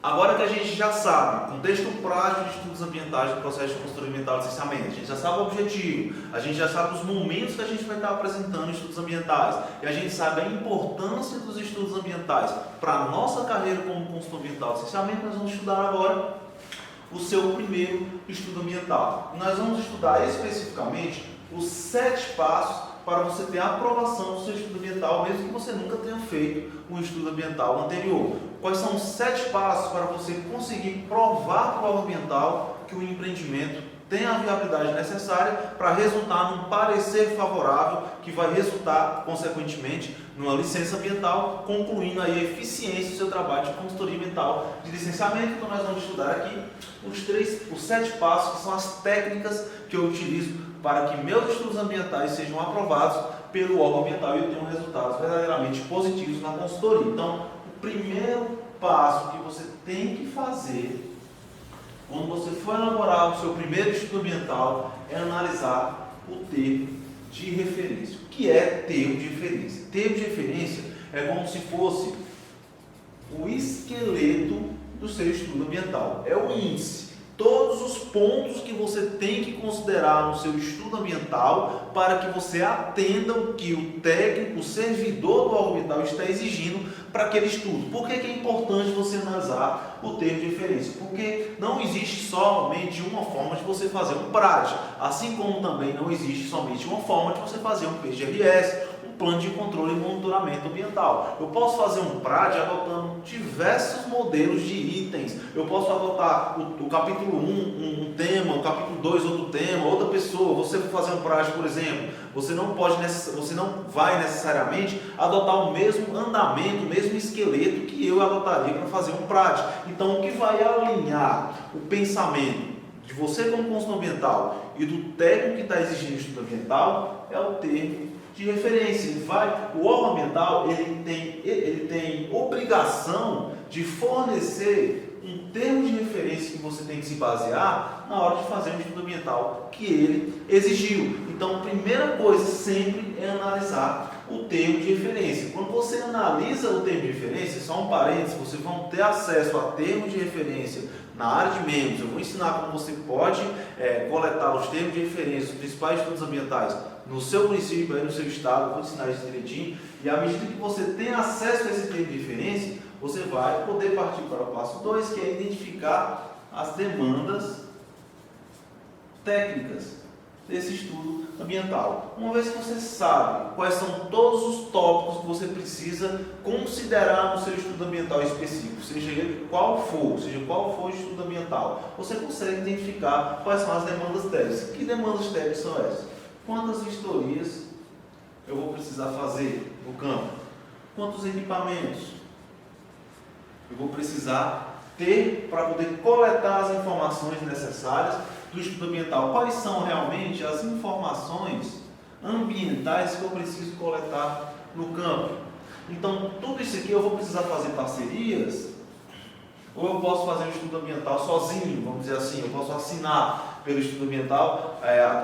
Agora que a gente já sabe, contexto prático de estudos ambientais do processo de consultoria ambiental e licenciamento, a gente já sabe o objetivo, a gente já sabe os momentos que a gente vai estar apresentando estudos ambientais, e a gente sabe a importância dos estudos ambientais para a nossa carreira como consultor ambiental e licenciamento. Nós vamos estudar agora o seu primeiro estudo ambiental. Nós vamos estudar especificamente os 7 passos para você ter a aprovação do seu estudo ambiental, mesmo que você nunca tenha feito um estudo ambiental anterior. Quais são os 7 passos para você conseguir provar para o órgão ambiental que o empreendimento tem a viabilidade necessária para resultar num parecer favorável, que vai resultar, consequentemente, numa licença ambiental, concluindo aí a eficiência do seu trabalho de consultoria ambiental de licenciamento. Então nós vamos estudar aqui os 7 passos, que são as técnicas que eu utilizo para que meus estudos ambientais sejam aprovados pelo órgão ambiental e eu tenha resultados verdadeiramente positivos na consultoria. Então, o primeiro passo que você tem que fazer quando você for elaborar o seu primeiro estudo ambiental é analisar o termo de referência. O que é termo de referência? Termo de referência é como se fosse o esqueleto do seu estudo ambiental, é o índice. Todos os pontos que você tem que considerar no seu estudo ambiental para que você atenda o que o técnico, o servidor do órgão ambiental está exigindo para aquele estudo. Por que é importante você analisar o termo de referência? Porque não existe somente uma forma de você fazer um PRAD, assim como também não existe somente uma forma de você fazer um PGRS, plano de controle e monitoramento ambiental. Eu posso fazer um PRAD adotando diversos modelos de itens. Eu posso adotar o capítulo 1, um tema, o capítulo 2, outro tema, outra pessoa. Você fazer um PRAD, por exemplo, você não vai necessariamente adotar o mesmo andamento, o mesmo esqueleto que eu adotaria para fazer um PRAD. Então, o que vai alinhar o pensamento de você como consultor ambiental e do técnico que está exigindo estudo ambiental é o termo de referência. O órgão ambiental ele tem obrigação de fornecer um termo de referência que você tem que se basear na hora de fazer um estudo ambiental que ele exigiu. Então, a primeira coisa sempre é analisar o termo de referência. Quando você analisa o termo de referência, só um parênteses, vocês vão ter acesso a termos de referência na área de membros. Eu vou ensinar como você pode coletar os termos de referência, os principais estudos ambientais no seu município, aí no seu estado. Eu vou ensinar isso direitinho. E à medida que você tem acesso a esse termo de referência, você vai poder partir para o passo 2, que é identificar as demandas técnicas desse estudo ambiental. Uma vez que você sabe quais são todos os tópicos que você precisa considerar no seu estudo ambiental específico, seja ele qual for o estudo ambiental, você consegue identificar quais são as demandas técnicas. Que demandas técnicas são essas? Quantas vistorias eu vou precisar fazer no campo? Quantos equipamentos eu vou precisar ter para poder coletar as informações necessárias do estudo ambiental? Quais são realmente as informações ambientais que eu preciso coletar no campo? Então, tudo isso aqui eu vou precisar fazer parcerias, ou eu posso fazer um estudo ambiental sozinho, vamos dizer assim. Eu posso assinar pelo estudo ambiental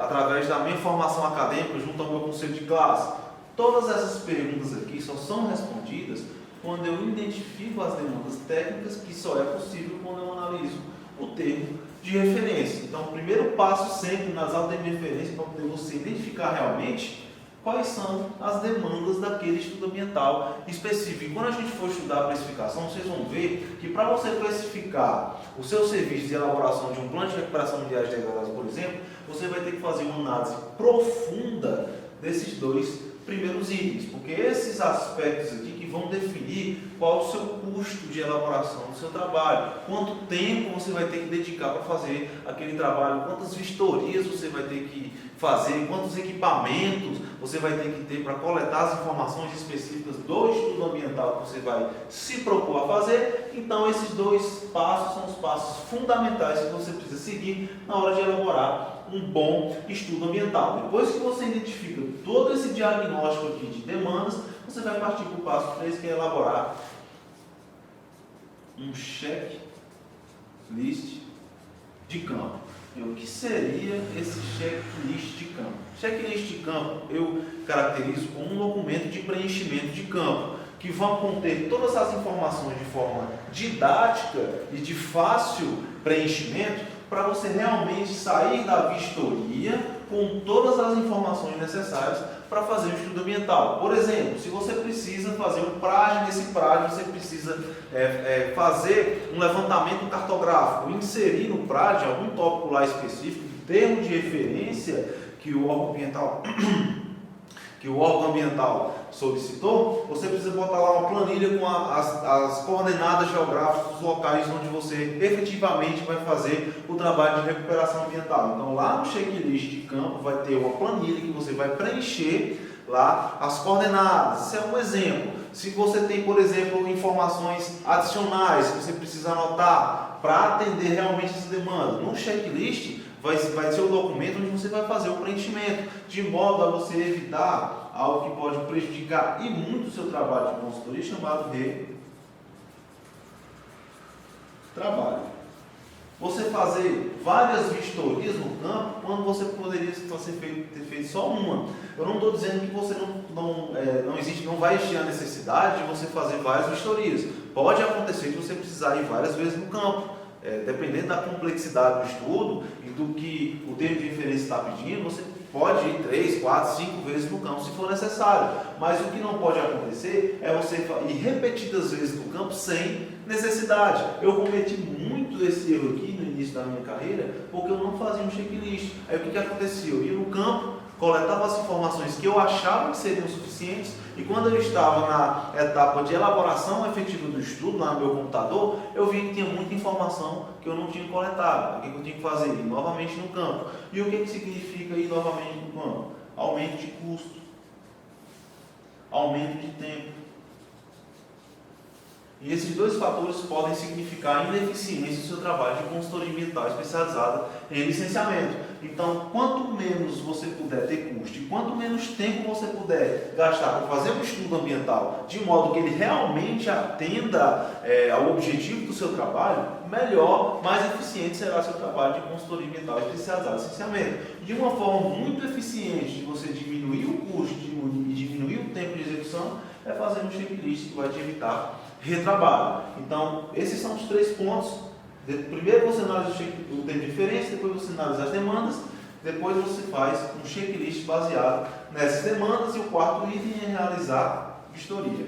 através da minha formação acadêmica junto ao meu conselho de classe. Todas essas perguntas aqui só são respondidas quando eu identifico as demandas técnicas, que só é possível quando eu analiso o termo de referência. Então, o primeiro passo sempre nas aulas de referência para poder você identificar realmente quais são as demandas daquele estudo ambiental específico. E quando a gente for estudar a precificação, vocês vão ver que para você precificar o seu serviço de elaboração de um plano de recuperação de áreas degradadas, por exemplo, você vai ter que fazer uma análise profunda desses 2 primeiros itens, porque esses aspectos aqui que vão definir qual o seu custo de elaboração do seu trabalho, quanto tempo você vai ter que dedicar para fazer aquele trabalho, quantas vistorias você vai ter que fazer, quantos equipamentos você vai ter que ter para coletar as informações específicas do estudo ambiental que você vai se propor a fazer. Então, esses 2 passos são os passos fundamentais que você precisa seguir na hora de elaborar um bom estudo ambiental. Depois que você identifica todo esse diagnóstico aqui de demandas, você vai partir para o passo 3, que é elaborar um checklist de campo. E o que seria esse checklist de campo? Checklist de campo eu caracterizo como um documento de preenchimento de campo. que vão conter todas as informações de forma didática e de fácil preenchimento, para você realmente sair da vistoria com todas as informações necessárias para fazer o estudo ambiental. Por exemplo, se você precisa fazer um PRAD, nesse PRAD você precisa fazer um levantamento cartográfico, inserir no PRAD algum tópico lá específico, termo de referência que o órgão ambiental solicitou, você precisa botar lá uma planilha com as coordenadas geográficas dos locais onde você efetivamente vai fazer o trabalho de recuperação ambiental. Então lá no checklist de campo vai ter uma planilha que você vai preencher lá as coordenadas. Isso é um exemplo. Se você tem, por exemplo, informações adicionais que você precisa anotar para atender realmente essa demanda, no checklist vai ser o documento onde você vai fazer o preenchimento, de modo a você evitar algo que pode prejudicar e muito o seu trabalho de consultoria, chamado de trabalho. Você fazer várias vistorias no campo, quando você poderia ter feito só uma. Eu não estou dizendo que você não vai existir a necessidade de você fazer várias vistorias. Pode acontecer que você precisar ir várias vezes no campo. Dependendo da complexidade do estudo e do que o termo de referência está pedindo, você pode ir 3, 4, 5 vezes no campo se for necessário. Mas o que não pode acontecer é você ir repetidas vezes no campo sem necessidade. Eu cometi muito esse erro aqui no início da minha carreira porque eu não fazia um checklist. Aí o que acontecia? Eu ia no campo, coletava as informações que eu achava que seriam suficientes, e quando eu estava na etapa de elaboração efetiva do estudo, lá no meu computador, eu vi que tinha muita informação que eu não tinha coletado. O que eu tinha que fazer? Ir novamente no campo. E o que significa ir novamente no campo? Aumento de custo, aumento de tempo. E esses dois fatores podem significar ineficiência do seu trabalho de consultoria ambiental especializada em licenciamento. Então, quanto menos você puder ter custo e quanto menos tempo você puder gastar para fazer um estudo ambiental, de modo que ele realmente atenda ao objetivo do seu trabalho, melhor, mais eficiente será seu trabalho de consultoria ambiental especializada em licenciamento. De uma forma muito eficiente de você diminuir o custo e diminuir o tempo de execução, é fazer um checklist que vai te evitar retrabalho. Então, esses são os 3 pontos. Primeiro você analisa o tempo de referência, depois você analisa as demandas, depois você faz um checklist baseado nessas demandas, e o 4º item é realizar vistoria.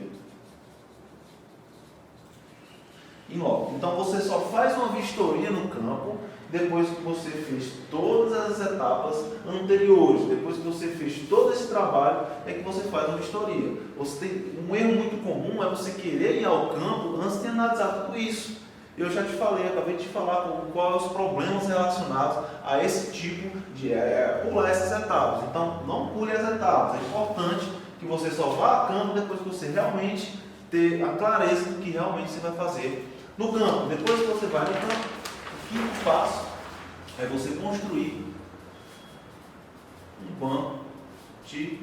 Então você só faz uma vistoria no campo depois que você fez todas as etapas anteriores. Depois que você fez todo esse trabalho, é que você faz uma vistoria. Um erro muito comum é você querer ir ao campo antes de analisar tudo isso. Eu já te falei, acabei de te falar quais os problemas relacionados a esse tipo de pular essas etapas. Então, não pule as etapas. É importante que você só vá a campo depois que você realmente ter a clareza do que realmente você vai fazer no campo. Depois que você vai no campo, o 5º passo é você construir um banco de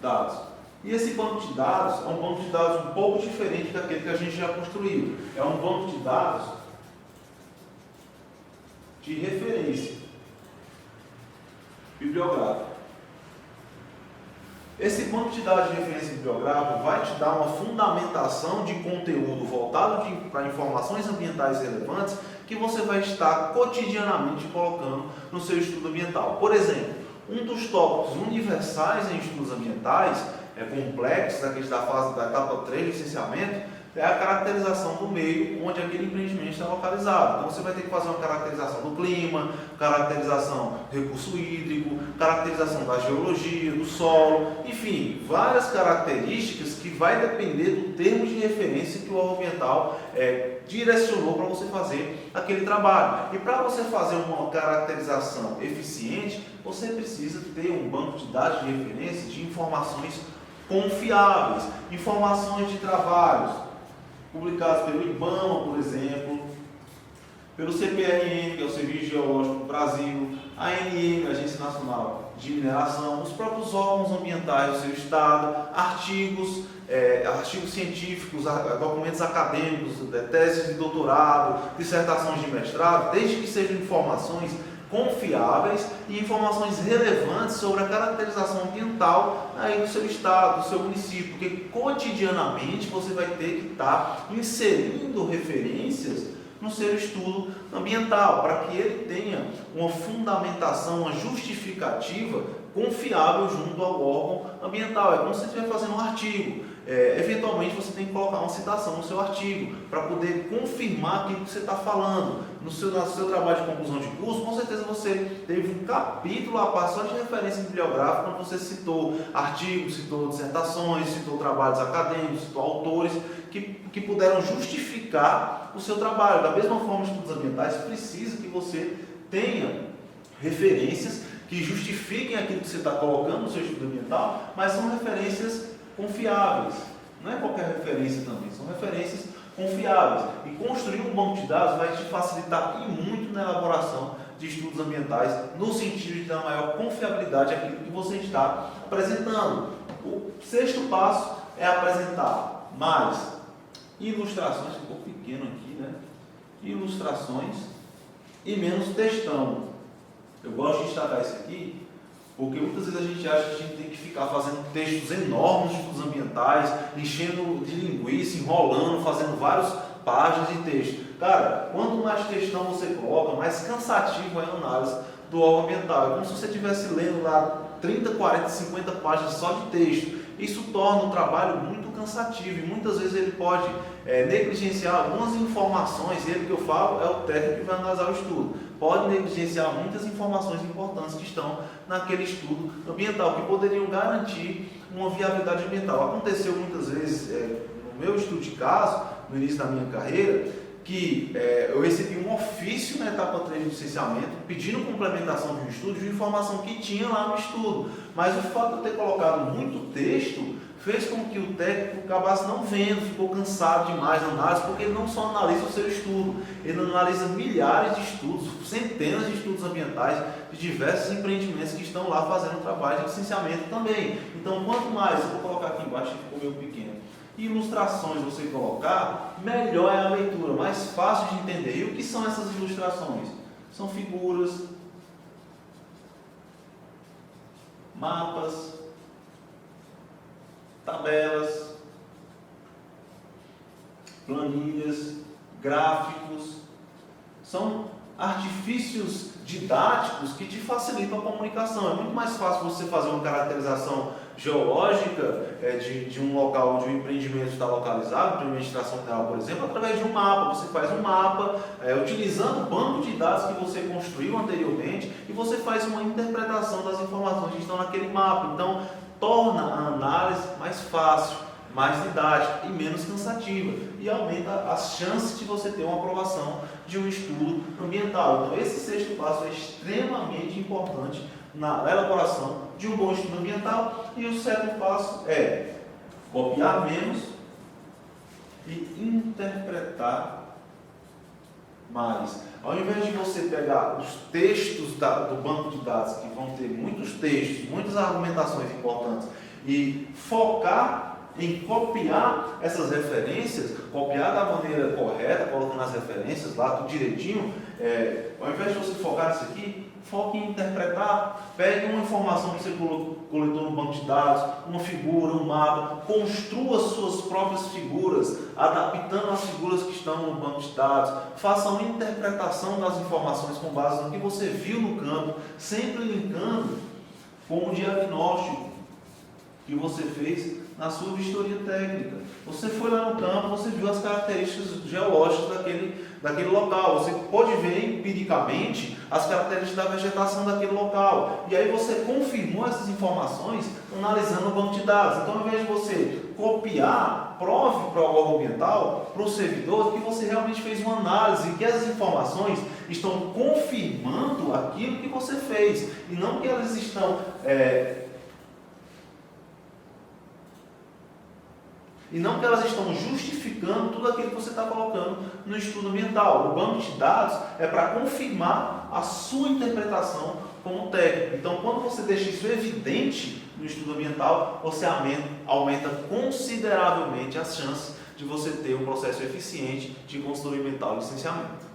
dados. E esse banco de dados é um banco de dados um pouco diferente daquele que a gente já construiu. É um banco de dados de referência bibliográfica. Esse banco de dados de referência bibliográfica vai te dar uma fundamentação de conteúdo voltado para informações ambientais relevantes que você vai estar cotidianamente colocando no seu estudo ambiental. Por exemplo, um dos tópicos universais em estudos ambientais complexos, daqueles da etapa 3 de licenciamento, é a caracterização do meio onde aquele empreendimento está localizado. Então você vai ter que fazer uma caracterização do clima, caracterização do recurso hídrico, caracterização da geologia, do solo, enfim, várias características que vai depender do termo de referência que o órgão ambiental direcionou para você fazer aquele trabalho. E para você fazer uma caracterização eficiente, você precisa ter um banco de dados de referência de informações confiáveis, informações de trabalhos publicados pelo IBAMA, por exemplo, pelo CPRM, que é o Serviço Geológico do Brasil, a ANM, a Agência Nacional de Mineração, os próprios órgãos ambientais do seu estado, artigos científicos, documentos acadêmicos, teses de doutorado, dissertações de mestrado, desde que sejam informações confiáveis e informações relevantes sobre a caracterização ambiental aí do seu estado, do seu município, porque cotidianamente você vai ter que estar inserindo referências no seu estudo ambiental, para que ele tenha uma fundamentação, uma justificativa confiável junto ao órgão ambiental. É como se você estiver fazendo um artigo. Eventualmente você tem que colocar uma citação no seu artigo para poder confirmar aquilo que você está falando. No seu trabalho de conclusão de curso, com certeza você teve um capítulo a parte só de referência bibliográfica, onde você citou artigos, citou dissertações, citou trabalhos acadêmicos, citou autores que puderam justificar o seu trabalho. Da mesma forma, estudos ambientais precisa que você tenha referências que justifiquem aquilo que você está colocando no seu estudo ambiental, mas são referências confiáveis. Não é qualquer referência também, são referências confiáveis. E construir um banco de dados vai te facilitar e muito na elaboração de estudos ambientais, no sentido de dar maior confiabilidade àquilo que você está apresentando. O sexto passo é apresentar mais ilustrações, ficou pequeno aqui, né? Ilustrações e menos textão. Eu gosto de destacar isso aqui, porque muitas vezes a gente acha que a gente tem que ficar fazendo textos enormes de estudos ambientais, enchendo de linguiça, enrolando, fazendo várias páginas de texto. Cara, quanto mais textão você coloca, mais cansativo é a análise do órgão ambiental. É como se você estivesse lendo lá 30, 40, 50 páginas só de texto. Isso torna o trabalho muito cansativo e muitas vezes ele pode negligenciar algumas informações. Ele que eu falo é o técnico que vai analisar o estudo. Pode negligenciar muitas informações importantes que estão naquele estudo ambiental, que poderiam garantir uma viabilidade ambiental. Aconteceu muitas vezes, no meu estudo de caso, no início da minha carreira, que eu recebi um ofício na etapa 3 de licenciamento, pedindo complementação de um estudo, de uma informação que tinha lá no estudo. Mas o fato de eu ter colocado muito texto fez com que o técnico acabasse não vendo, ficou cansado demais na análise, porque ele não só analisa o seu estudo, ele analisa milhares de estudos, centenas de estudos ambientais de diversos empreendimentos que estão lá fazendo trabalho de licenciamento também. Então, quanto mais, eu vou colocar aqui embaixo, que ficou meio pequeno, ilustrações você colocar, melhor é a leitura, mais fácil de entender. E o que são essas ilustrações? São figuras, mapas, tabelas, planilhas, gráficos. São artifícios didáticos que te facilitam a comunicação. É muito mais fácil você fazer uma caracterização geológica de um local onde o empreendimento está localizado, empreendimento de extração mineral, por exemplo, através de um mapa. Você faz um mapa utilizando o banco de dados que você construiu anteriormente e você faz uma interpretação das informações que estão naquele mapa. Então, torna a análise mais fácil, mais didática e menos cansativa e aumenta as chances de você ter uma aprovação de um estudo ambiental. Então, esse sexto passo é extremamente importante na elaboração de um bom estudo ambiental. E o sétimo passo é copiar menos e interpretar mais. Ao invés de você pegar os textos do banco de dados, que vão ter muitos textos, muitas argumentações importantes, e focar em copiar essas referências, copiar da maneira correta, colocando as referências lá, tudo direitinho, ao invés de você focar nisso aqui, foque em interpretar. Pegue uma informação que você coletou no banco de dados, uma figura, um mapa, construa suas próprias figuras, adaptando as figuras que estão no banco de dados, faça uma interpretação das informações com base no que você viu no campo, sempre linkando com o diagnóstico que você fez na sua vistoria técnica. Você foi lá no campo, você viu as características geológicas daquele local, você pode ver empiricamente as características da vegetação daquele local, e aí você confirmou essas informações analisando o banco de dados. Então, ao invés de você copiar, prove para o órgão ambiental, para o servidor, que você realmente fez uma análise e que essas informações estão confirmando aquilo que você fez, e não que elas estão justificando tudo aquilo que você está colocando no estudo ambiental. O banco de dados é para confirmar a sua interpretação como técnico. Então, quando você deixa isso evidente no estudo ambiental, você aumenta consideravelmente as chances de você ter um processo eficiente de consultoria ambiental e licenciamento.